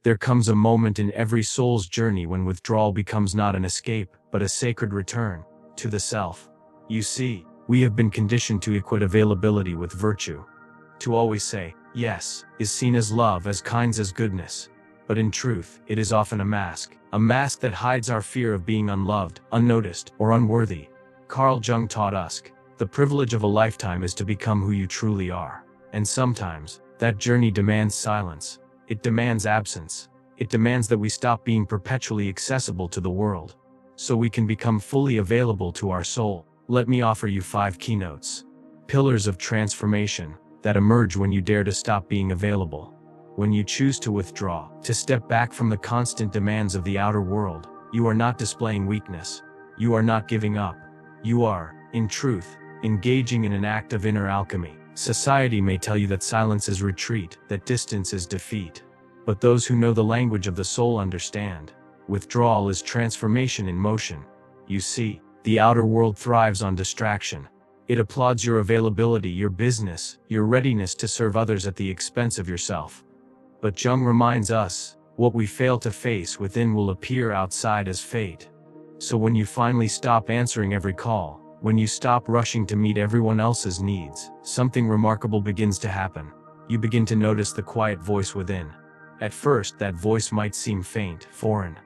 There comes a moment in every soul's journey when withdrawal becomes not an escape, but a sacred return to the self. You see, we have been conditioned to equate availability with virtue. To always say, yes, is seen as love, as kind, as goodness. But in truth, it is often a mask that hides our fear of being unloved, unnoticed, or unworthy. Carl Jung taught us, the privilege of a lifetime is to become who you truly are. And sometimes, that journey demands silence. It demands absence. It demands that we stop being perpetually accessible to the world, so we can become fully available to our soul. Let me offer you 5 keynotes. Pillars of transformation that emerge when you dare to stop being available. When you choose to withdraw, to step back from the constant demands of the outer world, you are not displaying weakness. You are not giving up. You are, in truth, engaging in an act of inner alchemy. Society may tell you that silence is retreat, that distance is defeat. But those who know the language of the soul understand. Withdrawal is transformation in motion. You see, the outer world thrives on distraction. It applauds your availability, your business, your readiness to serve others at the expense of yourself. But Jung reminds us, what we fail to face within will appear outside as fate. So when you finally stop answering every call, when you stop rushing to meet everyone else's needs, something remarkable begins to happen. You begin to notice the quiet voice within. At first, that voice might seem faint, foreign.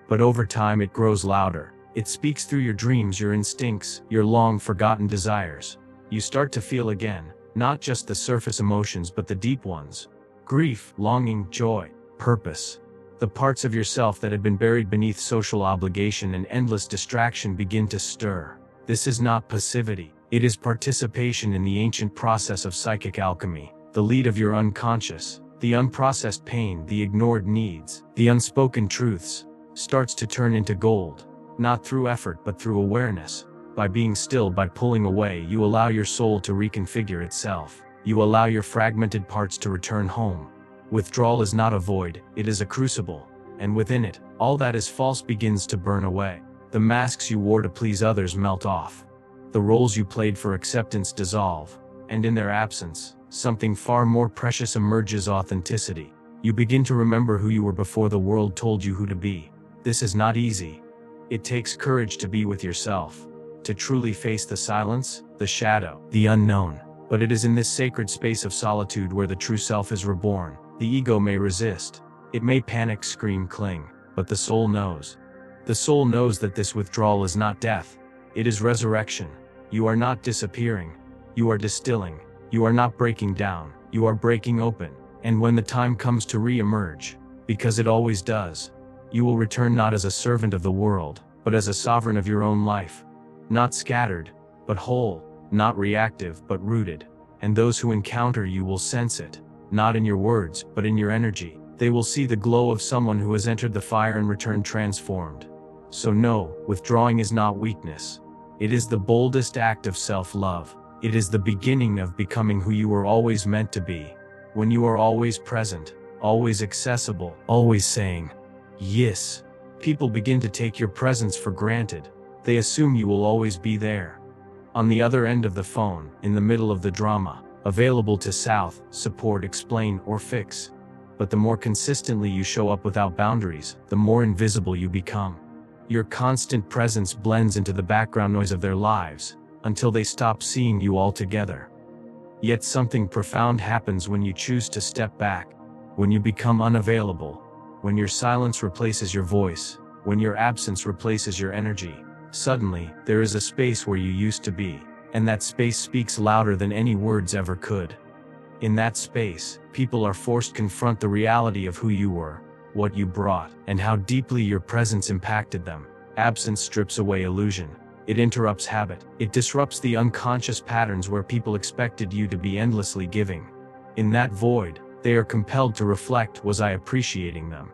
But over time it grows louder. It speaks through your dreams, your instincts, your long-forgotten desires. You start to feel again, not just the surface emotions but the deep ones. Grief, longing, joy, purpose. The parts of yourself that had been buried beneath social obligation and endless distraction begin to stir. This is not passivity. It is participation in the ancient process of psychic alchemy. The lead of your unconscious, the unprocessed pain, the ignored needs, the unspoken truths, starts to turn into gold. Not through effort but through awareness. By being still, by pulling away, you allow your soul to reconfigure itself. You allow your fragmented parts to return home. Withdrawal is not a void, it is a crucible. And within it, all that is false begins to burn away. The masks you wore to please others melt off. The roles you played for acceptance dissolve. And in their absence, something far more precious emerges: authenticity. You begin to remember who you were before the world told you who to be. This is not easy. It takes courage to be with yourself, to truly face the silence, the shadow, the unknown. But it is in this sacred space of solitude where the true self is reborn. The ego may resist. It may panic, scream, cling. But the soul knows. The soul knows that this withdrawal is not death. It is resurrection. You are not disappearing. You are distilling. You are not breaking down. You are breaking open. And when the time comes to re-emerge, because it always does, you will return not as a servant of the world, but as a sovereign of your own life. Not scattered, but whole. Not reactive, but rooted. And those who encounter you will sense it, not in your words, but in your energy. They will see the glow of someone who has entered the fire and returned transformed. So no, withdrawing is not weakness. It is the boldest act of self-love. It is the beginning of becoming who you were always meant to be. When you are always present, always accessible, always saying, yes, people begin to take your presence for granted. They assume you will always be there. On the other end of the phone, in the middle of the drama, available to soothe, support, explain, or fix. But the more consistently you show up without boundaries, the more invisible you become. Your constant presence blends into the background noise of their lives, until they stop seeing you altogether. Yet something profound happens when you choose to step back, when you become unavailable, when your silence replaces your voice, when your absence replaces your energy. Suddenly, there is a space where you used to be, and that space speaks louder than any words ever could. In that space, people are forced to confront the reality of who you were, what you brought, and how deeply your presence impacted them. Absence strips away illusion. It interrupts habit. It disrupts the unconscious patterns where people expected you to be endlessly giving. In that void, they are compelled to reflect: was I appreciating them?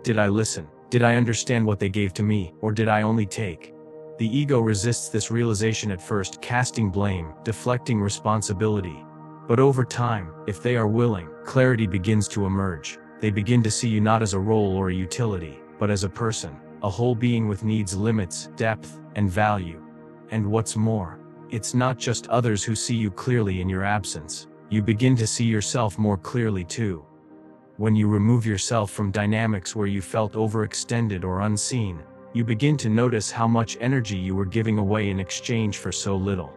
Did I listen? Did I understand what they gave to me, or did I only take? The ego resists this realization at first, casting blame, deflecting responsibility. But over time, if they are willing, clarity begins to emerge. They begin to see you not as a role or a utility, but as a person, a whole being with needs, limits, depth, and value. And what's more, it's not just others who see you clearly in your absence. You begin to see yourself more clearly too. When you remove yourself from dynamics where you felt overextended or unseen, you begin to notice how much energy you were giving away in exchange for so little.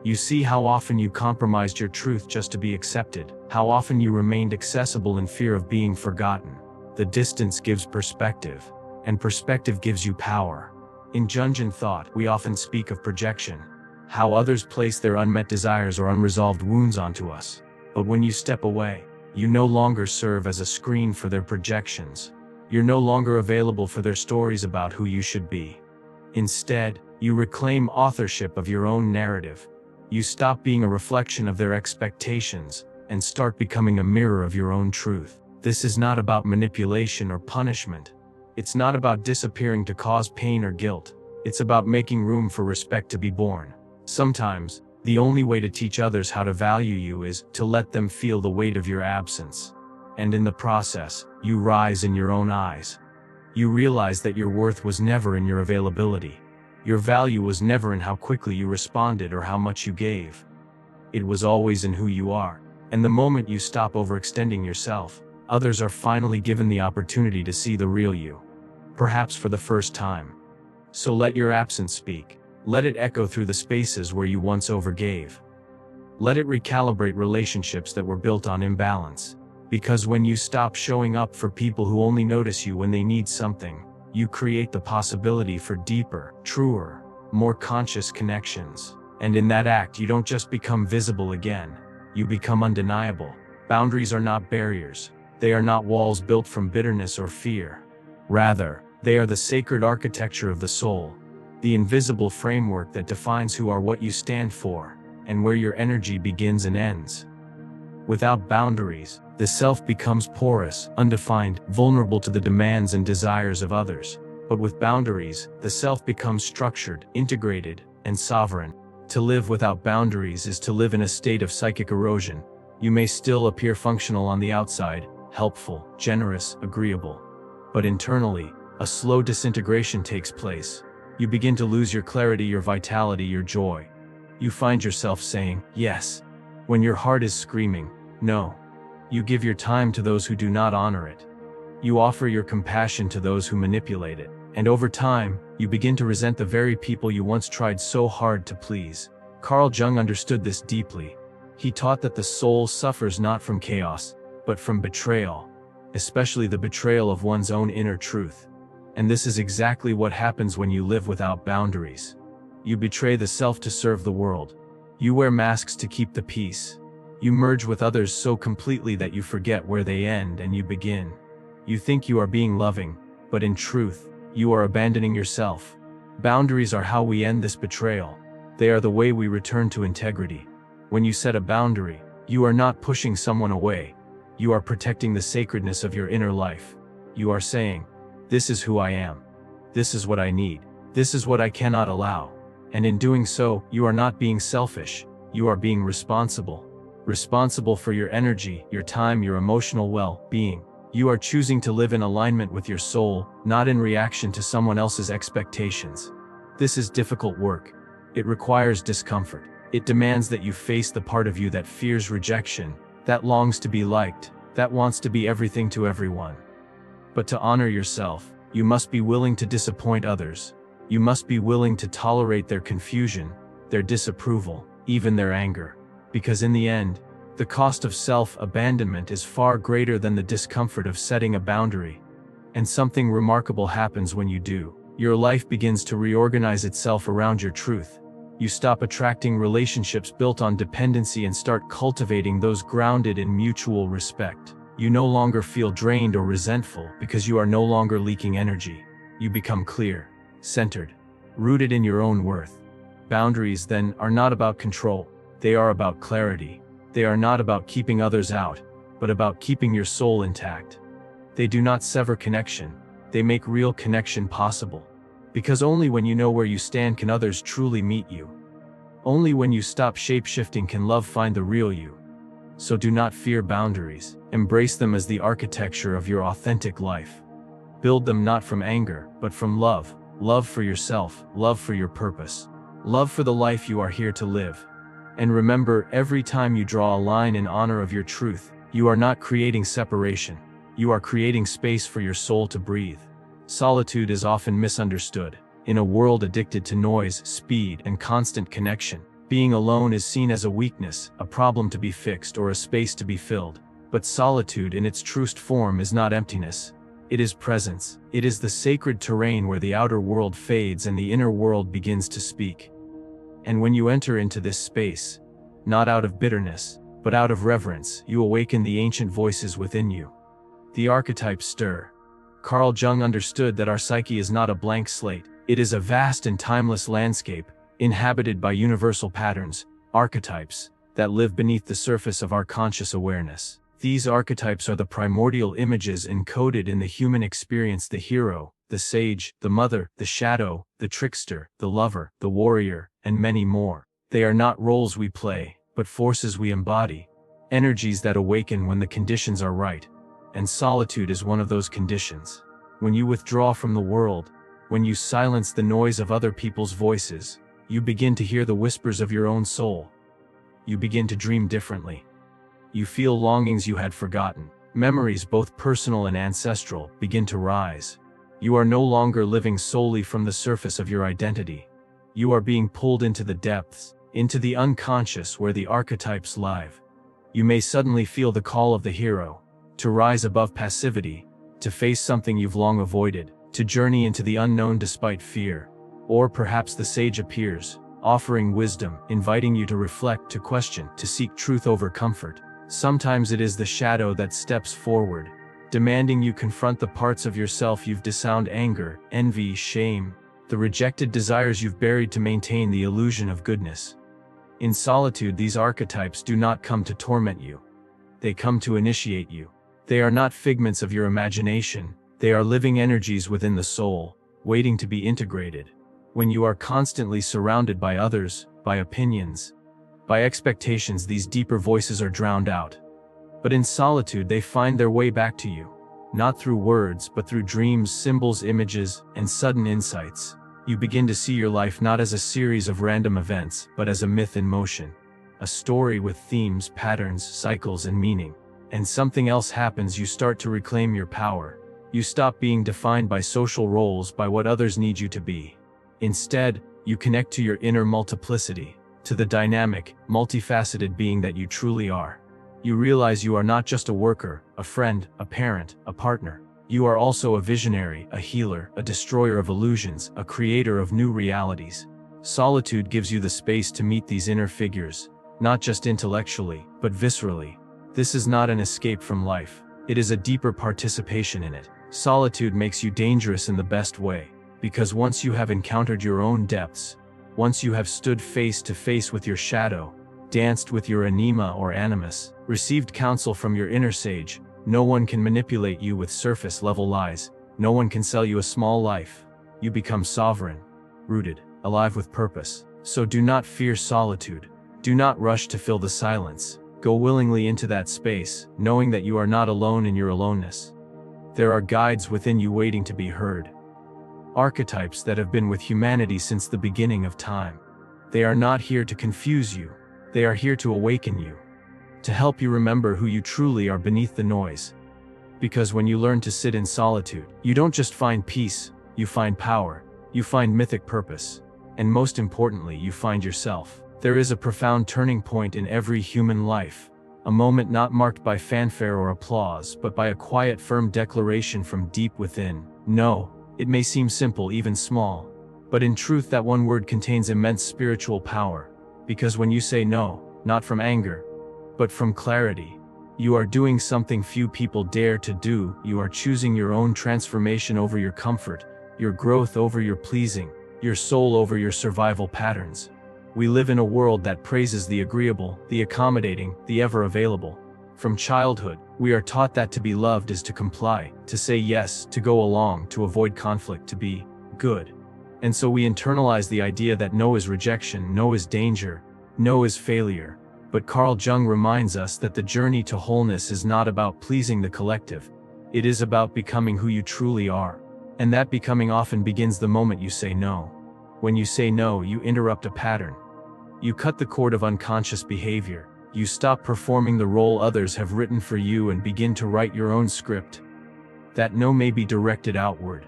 You see how often you compromised your truth just to be accepted, how often you remained accessible in fear of being forgotten. The distance gives perspective, and perspective gives you power. In Jungian thought, we often speak of projection, how others place their unmet desires or unresolved wounds onto us. But when you step away, you no longer serve as a screen for their projections. You're no longer available for their stories about who you should be. Instead, you reclaim authorship of your own narrative. You stop being a reflection of their expectations and start becoming a mirror of your own truth. This is not about manipulation or punishment. It's not about disappearing to cause pain or guilt. It's about making room for respect to be born. Sometimes, the only way to teach others how to value you is to let them feel the weight of your absence. And in the process, you rise in your own eyes. You realize that your worth was never in your availability. Your value was never in how quickly you responded or how much you gave. It was always in who you are. And the moment you stop overextending yourself, others are finally given the opportunity to see the real you. Perhaps for the first time. So let your absence speak. Let it echo through the spaces where you once overgave. Let it recalibrate relationships that were built on imbalance. Because when you stop showing up for people who only notice you when they need something, you create the possibility for deeper, truer, more conscious connections. And in that act, you don't just become visible again, you become undeniable. Boundaries are not barriers. They are not walls built from bitterness or fear. Rather, they are the sacred architecture of the soul, the invisible framework that defines who are, what you stand for, and where your energy begins and ends. Without boundaries, the self becomes porous, undefined, vulnerable to the demands and desires of others. But with boundaries, the self becomes structured, integrated, and sovereign. To live without boundaries is to live in a state of psychic erosion. You may still appear functional on the outside, helpful, generous, agreeable. But internally, a slow disintegration takes place. You begin to lose your clarity, your vitality, your joy. You find yourself saying, yes, when your heart is screaming, no. You give your time to those who do not honor it. You offer your compassion to those who manipulate it. And over time, you begin to resent the very people you once tried so hard to please. Carl Jung understood this deeply. He taught that the soul suffers not from chaos, but from betrayal, especially the betrayal of one's own inner truth. And this is exactly what happens when you live without boundaries. You betray the self to serve the world. You wear masks to keep the peace. You merge with others so completely that you forget where they end and you begin. You think you are being loving, but in truth, you are abandoning yourself. Boundaries are how we end this betrayal. They are the way we return to integrity. When you set a boundary, you are not pushing someone away. You are protecting the sacredness of your inner life. You are saying, this is who I am. This is what I need. This is what I cannot allow. And in doing so, you are not being selfish. You are being responsible. Responsible for your energy, your time, your emotional well-being. You are choosing to live in alignment with your soul, not in reaction to someone else's expectations. This is difficult work. It requires discomfort. It demands that you face the part of you that fears rejection, that longs to be liked, that wants to be everything to everyone. But to honor yourself, you must be willing to disappoint others. You must be willing to tolerate their confusion, their disapproval, even their anger. Because in the end, the cost of self-abandonment is far greater than the discomfort of setting a boundary. And something remarkable happens when you do. Your life begins to reorganize itself around your truth. You stop attracting relationships built on dependency and start cultivating those grounded in mutual respect. You no longer feel drained or resentful because you are no longer leaking energy. You become clear, centered, rooted in your own worth. Boundaries, then, are not about control. They are about clarity. They are not about keeping others out, but about keeping your soul intact. They do not sever connection. They make real connection possible. Because only when you know where you stand can others truly meet you. Only when you stop shape-shifting can love find the real you. So do not fear boundaries. Embrace them as the architecture of your authentic life. Build them not from anger, but from love. Love for yourself, love for your purpose. Love for the life you are here to live. And remember, every time you draw a line in honor of your truth, you are not creating separation. You are creating space for your soul to breathe. Solitude is often misunderstood. In a world addicted to noise, speed, and constant connection, being alone is seen as a weakness, a problem to be fixed, or a space to be filled. But solitude in its truest form is not emptiness. It is presence. It is the sacred terrain where the outer world fades and the inner world begins to speak. And when you enter into this space, not out of bitterness, but out of reverence, you awaken the ancient voices within you. The archetypes stir. Carl Jung understood that our psyche is not a blank slate. It is a vast and timeless landscape, inhabited by universal patterns, archetypes, that live beneath the surface of our conscious awareness. These archetypes are the primordial images encoded in the human experience: the hero, the sage, the mother, the shadow, the trickster, the lover, the warrior, and many more. They are not roles we play, but forces we embody, energies that awaken when the conditions are right. And solitude is one of those conditions. When you withdraw from the world, when you silence the noise of other people's voices, you begin to hear the whispers of your own soul. You begin to dream differently. You feel longings you had forgotten. Memories, both personal and ancestral, begin to rise. You are no longer living solely from the surface of your identity. You are being pulled into the depths, into the unconscious where the archetypes live. You may suddenly feel the call of the hero, to rise above passivity, to face something you've long avoided, to journey into the unknown despite fear. Or perhaps the sage appears, offering wisdom, inviting you to reflect, to question, to seek truth over comfort. Sometimes it is the shadow that steps forward, demanding you confront the parts of yourself you've disowned: anger, envy, shame, the rejected desires you've buried to maintain the illusion of goodness. In solitude, these archetypes do not come to torment you. They come to initiate you. They are not figments of your imagination. They are living energies within the soul, waiting to be integrated. When you are constantly surrounded by others, by opinions, by expectations, these deeper voices are drowned out. But in solitude, they find their way back to you, not through words, but through dreams, symbols, images, and sudden insights. You begin to see your life not as a series of random events, but as a myth in motion, a story with themes, patterns, cycles, and meaning. And something else happens: you start to reclaim your power. You stop being defined by social roles, by what others need you to be. Instead, you connect to your inner multiplicity, to the dynamic, multifaceted being that you truly are. You realize you are not just a worker, a friend, a parent, a partner. You are also a visionary, a healer, a destroyer of illusions, a creator of new realities. Solitude gives you the space to meet these inner figures, not just intellectually, but viscerally. This is not an escape from life. It is a deeper participation in it. Solitude makes you dangerous in the best way, because once you have encountered your own depths, once you have stood face to face with your shadow, danced with your anima or animus, received counsel from your inner sage, no one can manipulate you with surface-level lies. No one can sell you a small life. You become sovereign, rooted, alive with purpose. So do not fear solitude. Do not rush to fill the silence. Go willingly into that space, knowing that you are not alone in your aloneness. There are guides within you waiting to be heard. Archetypes that have been with humanity since the beginning of time. They are not here to confuse you. They are here to awaken you, to help you remember who you truly are beneath the noise. Because when you learn to sit in solitude, you don't just find peace, you find power, you find mythic purpose, and most importantly, you find yourself. There is a profound turning point in every human life, a moment not marked by fanfare or applause, but by a quiet, firm declaration from deep within. No. It may seem simple, even small, but in truth that one word contains immense spiritual power, because when you say no, not from anger, but from clarity, you are doing something few people dare to do. You are choosing your own transformation over your comfort, your growth over your pleasing, your soul over your survival patterns. We live in a world that praises the agreeable, the accommodating, the ever-available. From childhood, we are taught that to be loved is to comply, to say yes, to go along, to avoid conflict, to be good. And so we internalize the idea that no is rejection, no is danger, no is failure. But Carl Jung reminds us that the journey to wholeness is not about pleasing the collective. It is about becoming who you truly are. And that becoming often begins the moment you say no. When you say no, you interrupt a pattern. You cut the cord of unconscious behavior. You stop performing the role others have written for you and begin to write your own script, That no may be directed outward,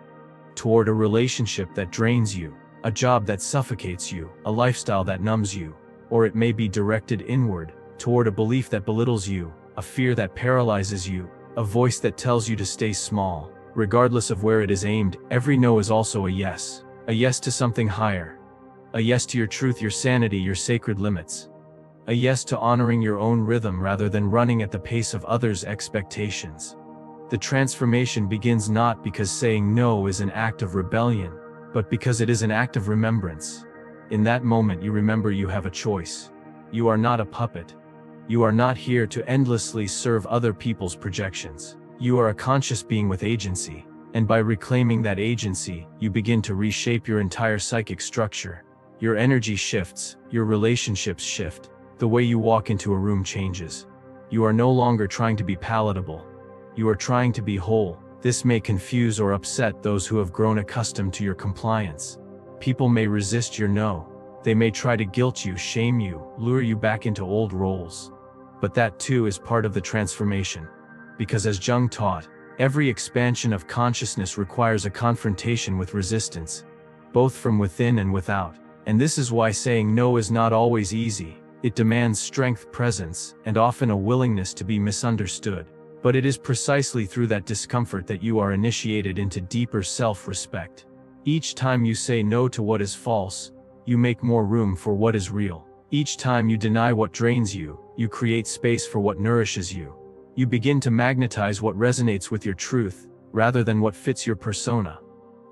toward a relationship that drains you, a job that suffocates you, a lifestyle that numbs you, or it may be directed inward, toward a belief that belittles you, a fear that paralyzes you, a voice that tells you to stay small. Regardless of where it is aimed, every no is also a yes to something higher, a yes to your truth, your sanity, your sacred limits, a yes to honoring your own rhythm rather than running at the pace of others' expectations. The transformation begins not because saying no is an act of rebellion, but because it is an act of remembrance. In that moment you remember you have a choice. You are not a puppet. You are not here to endlessly serve other people's projections. You are a conscious being with agency, and by reclaiming that agency, you begin to reshape your entire psychic structure. Your energy shifts, your relationships shift, the way you walk into a room changes. You are no longer trying to be palatable. You are trying to be whole. This may confuse or upset those who have grown accustomed to your compliance. People may resist your no. They may try to guilt you, shame you, lure you back into old roles. But that too is part of the transformation. Because as Jung taught, every expansion of consciousness requires a confrontation with resistance, both from within and without. And this is why saying no is not always easy. It demands strength, presence, and often a willingness to be misunderstood. But it is precisely through that discomfort that you are initiated into deeper self-respect. Each time you say no to what is false, you make more room for what is real. Each time you deny what drains you, you create space for what nourishes you. You begin to magnetize what resonates with your truth, rather than what fits your persona.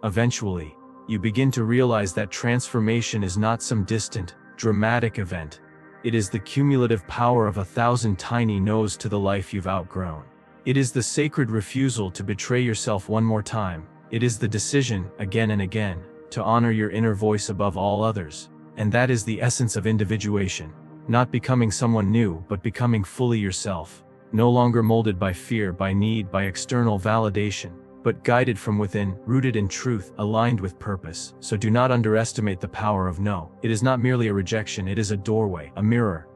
Eventually, you begin to realize that transformation is not some distant, dramatic event. It is the cumulative power of 1,000 tiny no's to the life you've outgrown. It is the sacred refusal to betray yourself one more time. It is the decision, again and again, to honor your inner voice above all others. And that is the essence of individuation. Not becoming someone new, but becoming fully yourself. No longer molded by fear, by need, by external validation, but guided from within, rooted in truth, aligned with purpose. So do not underestimate the power of no. It is not merely a rejection, it is a doorway, a mirror,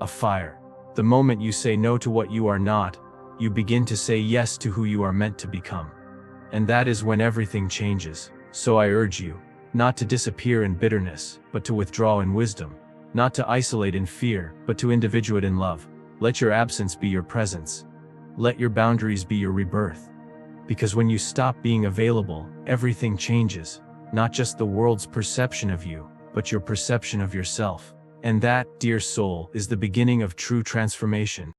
a fire. The moment you say no to what you are not, you begin to say yes to who you are meant to become. And that is when everything changes. So I urge you, not to disappear in bitterness, but to withdraw in wisdom. Not to isolate in fear, but to individuate in love. Let your absence be your presence. Let your boundaries be your rebirth. Because when you stop being available, everything changes. Not just the world's perception of you, but your perception of yourself. And that, dear soul, is the beginning of true transformation.